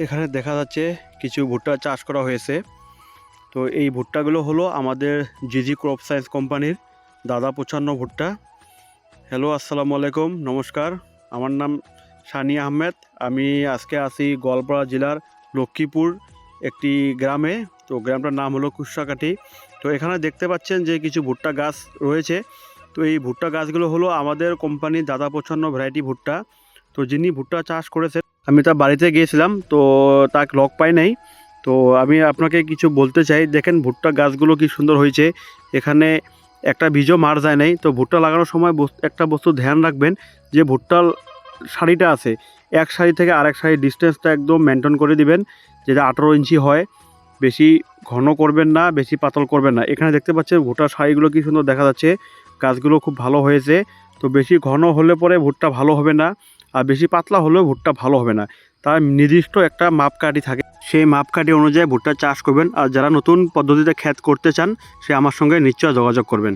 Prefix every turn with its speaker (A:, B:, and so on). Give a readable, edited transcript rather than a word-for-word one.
A: এখানে দেখা যাচ্ছে কিছু ভুট্টা চাষ করা হয়েছে। তো এই ভুট্টাগুলো হলো আমাদের জিজি ক্রপ সায়েন্স কোম্পানির দাদা 55 ভুট্টা। হ্যালো, আসসালামু আলাইকুম, নমস্কার। আমার নাম সানি আহমেদ। আমি আজকে আছি গোয়ালপাড়া জেলার লক্ষ্মীপুর একটি গ্রামে। তো গ্রামটার নাম হলো কুশাকাঠি। তো এখানে দেখতে পাচ্ছেন যে কিছু ভুট্টা গাছ রয়েছে। তো এই ভুট্টা গাছগুলো হলো আমাদের কোম্পানির দাদা 55 ভ্যারাইটি ভুট্টা। তো যিনি ভুট্টা চাষ করেছেন আমি তার বাড়িতে গিয়েছিলাম, তো তাকে লগ পাই নাই। তো আমি আপনাকে কিছু বলতে চাই। দেখেন ভুট্টা গাছগুলো কি সুন্দর হয়েছে। এখানে একটা বীজও মার যায় নাই। তো ভুট্টা লাগানোর সময় একটা বস্তু ধ্যান রাখবেন যে ভুট্টার সারিটা আছে, এক সারি থেকে আরেক সারি ডিস্টেন্সটা একদম মেনটেন করে দিবেন, যেটা 18 ইঞ্চি হয়। বেশি ঘন করবেন না, বেশি পাতল করবেন না। এখানে দেখতে পাচ্ছেন ভুট্টার সারিগুলো কি সুন্দর দেখা যাচ্ছে। গাছগুলো খুব ভালো হয়েছে। তো বেশি ঘন হলে পরে ভুট্টা ভালো হবে না, আর বেশি পাতলা হলেও ভুট্টা ভালো হবে না। তার নির্দিষ্ট একটা মাপকাঠি থাকে, সেই মাপকাঠি অনুযায়ী ভুট্টা চাষ করবেন। আর যারা নতুন পদ্ধতিতে ক্ষেত করতে চান সে আমার সঙ্গে নিশ্চয় যোগাযোগ করবেন।